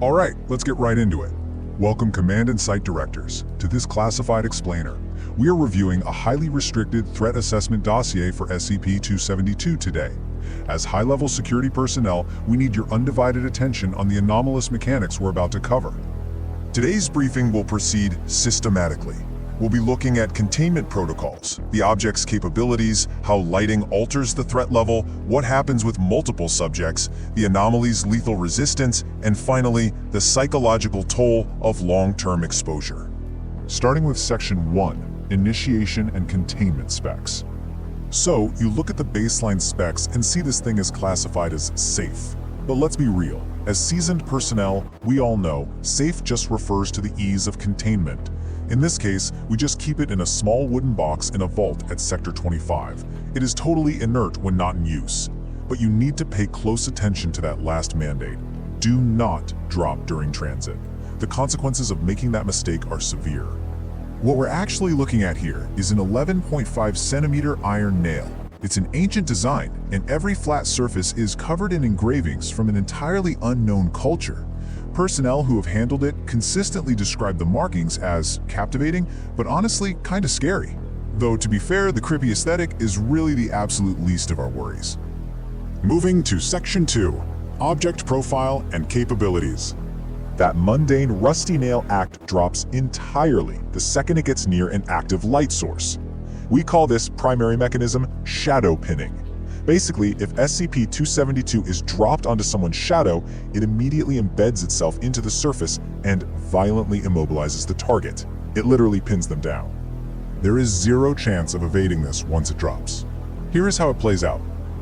All right, let's get right into it. Welcome Command and Site Directors to this classified explainer. We are reviewing a highly restricted threat assessment dossier for SCP-272 today. As high-level security personnel, we need your undivided attention on the anomalous mechanics we're about to cover. Today's briefing will proceed systematically. We'll be looking at containment protocols, the object's capabilities, how lighting alters the threat level, what happens with multiple subjects, the anomaly's lethal resistance, and finally, the psychological toll of long-term exposure. Starting with Section 1, Initiation and Containment Specs. So, you look at the baseline specs and see this thing is classified as safe. But let's be real. As seasoned personnel, we all know safe just refers to the ease of containment. In this case, we just keep it in a small wooden box in a vault at Sector 25. It is totally inert when not in use. But you need to pay close attention to that last mandate. Do not drop during transit. The consequences of making that mistake are severe. What we're actually looking at here is an 11.5 centimeter iron nail. It's an ancient design, and every flat surface is covered in engravings from an entirely unknown culture. Personnel who have handled it consistently describe the markings as captivating, but honestly kinda scary. Though to be fair, the creepy aesthetic is really the absolute least of our worries. Moving to Section 2, Object Profile and Capabilities. That mundane rusty nail act drops entirely the second it gets near an active light source. We call this primary mechanism shadow pinning. Basically, if SCP-272 is dropped onto someone's shadow, it immediately embeds itself into the surface and violently immobilizes the target. It literally pins them down. There is zero chance of evading this once it drops. Here is how it plays out.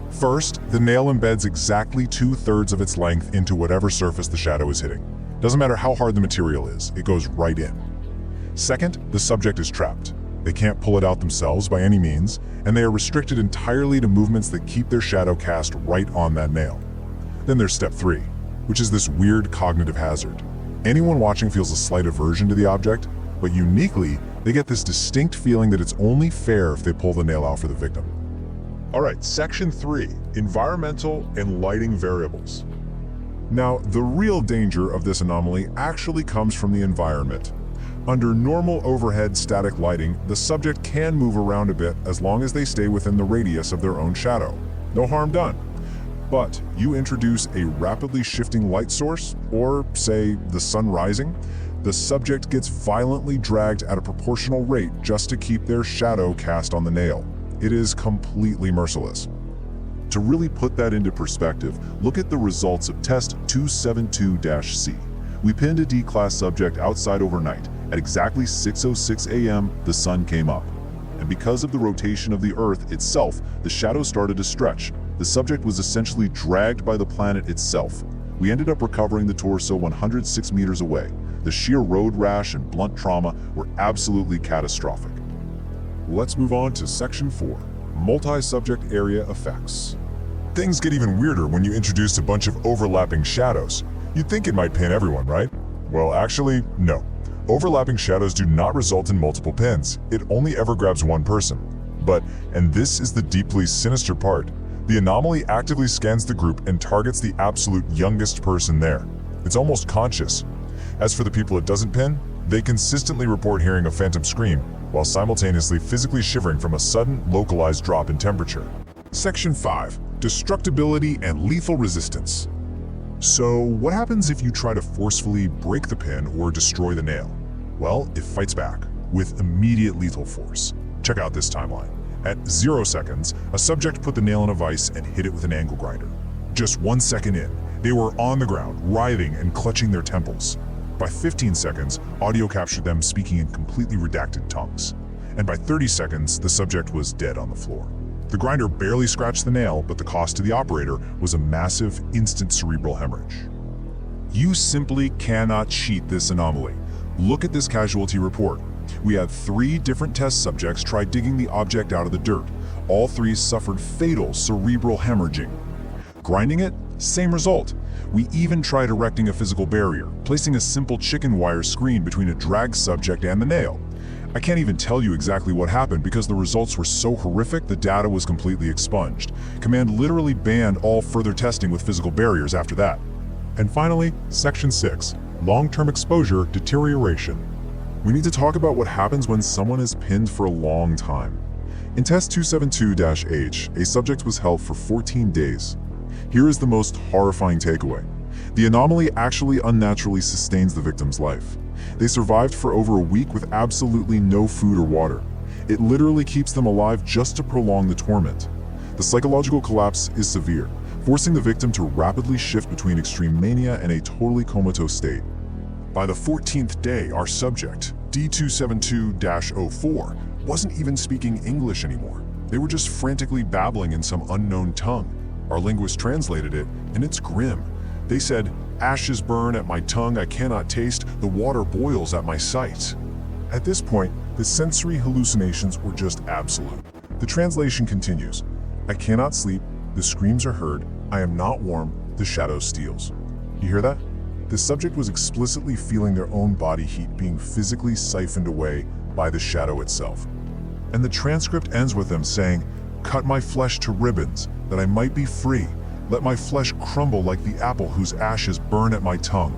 First, the nail embeds exactly 2/3 of its length into whatever surface the shadow is hitting. Doesn't matter how hard the material is, it goes right in. Second, the subject is trapped. They can't pull it out themselves by any means, and they are restricted entirely to movements that keep their shadow cast right on that nail. Then there's Step 3, which is this weird cognitive hazard. Anyone watching feels a slight aversion to the object, but uniquely, they get this distinct feeling that it's only fair if they pull the nail out for the victim. All right, Section 3, Environmental and Lighting Variables. Now, the real danger of this anomaly actually comes from the environment. Under normal overhead static lighting, the subject can move around a bit as long as they stay within the radius of their own shadow. No harm done. But you introduce a rapidly shifting light source, or say the sun rising, the subject gets violently dragged at a proportional rate just to keep their shadow cast on the nail. It is completely merciless. To really put that into perspective, look at the results of Test 272-C. We pinned a D-class subject outside overnight. At exactly 6:06 a.m., the sun came up. And because of the rotation of the Earth itself, the shadow started to stretch. The subject was essentially dragged by the planet itself. We ended up recovering the torso 106 meters away. The sheer road rash and blunt trauma were absolutely catastrophic. Let's move on to Section 4, Multi-Subject Area Effects. Things get even weirder when you introduce a bunch of overlapping shadows. You'd think it might pin everyone, right? Well, actually, no. Overlapping shadows do not result in multiple pins. It only ever grabs one person. But, and this is the deeply sinister part, the anomaly actively scans the group and targets the absolute youngest person there. It's almost conscious. As for the people it doesn't pin, they consistently report hearing a phantom scream, while simultaneously physically shivering from a sudden, localized drop in temperature. Section 5, Destructibility and Lethal Resistance. So, what happens if you try to forcefully break the pin or destroy the nail? Well, it fights back, with immediate lethal force. Check out this timeline. At 0 seconds, a subject put the nail in a vise and hit it with an angle grinder. Just 1 second in, they were on the ground, writhing and clutching their temples. By 15 seconds, audio captured them speaking in completely redacted tongues. And by 30 seconds, the subject was dead on the floor. The grinder barely scratched the nail, but the cost to the operator was a massive, instant cerebral hemorrhage. You simply cannot cheat this anomaly. Look at this casualty report. We had 3 different test subjects try digging the object out of the dirt. All 3 suffered fatal cerebral hemorrhaging. Grinding it? Same result. We even tried erecting a physical barrier, placing a simple chicken wire screen between a dragged subject and the nail. I can't even tell you exactly what happened because the results were so horrific the data was completely expunged. Command literally banned all further testing with physical barriers after that. And finally, Section 6, long-term exposure deterioration. We need to talk about what happens when someone is pinned for a long time. In Test 272-H, a subject was held for 14 days. Here is the most horrifying takeaway. The anomaly actually unnaturally sustains the victim's life. They survived for over a week with absolutely no food or water. It literally keeps them alive just to prolong the torment. The psychological collapse is severe, forcing the victim to rapidly shift between extreme mania and a totally comatose state. By the 14th day, our subject, D272-04, wasn't even speaking English anymore. They were just frantically babbling in some unknown tongue. Our linguist translated it, and it's grim. They said, "Ashes burn at my tongue, I cannot taste, the water boils at my sight." At this point, the sensory hallucinations were just absolute. The translation continues, "I cannot sleep, the screams are heard, I am not warm, the shadow steals." You hear that? The subject was explicitly feeling their own body heat being physically siphoned away by the shadow itself. And the transcript ends with them saying, "Cut my flesh to ribbons, that I might be free. Let my flesh crumble like the apple whose ashes burn at my tongue."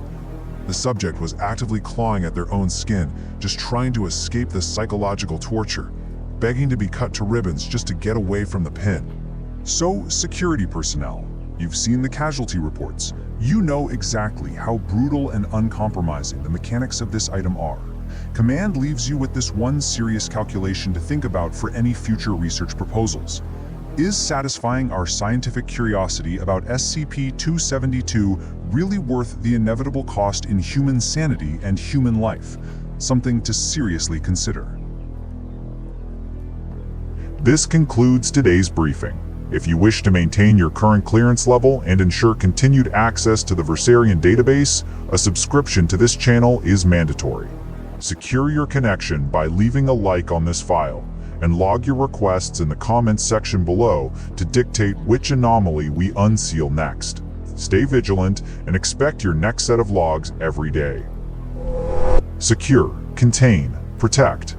The subject was actively clawing at their own skin, just trying to escape the psychological torture, begging to be cut to ribbons just to get away from the pin. So, security personnel, you've seen the casualty reports. You know exactly how brutal and uncompromising the mechanics of this item are. Command leaves you with this one serious calculation to think about for any future research proposals. Is satisfying our scientific curiosity about SCP-272 really worth the inevitable cost in human sanity and human life? Something to seriously consider. This concludes today's briefing. If you wish to maintain your current clearance level and ensure continued access to the Versarian database, a subscription to this channel is mandatory. Secure your connection by leaving a like on this file, and log your requests in the comments section below to dictate which anomaly we unseal next. Stay vigilant and expect your next set of logs every day. Secure, contain, protect.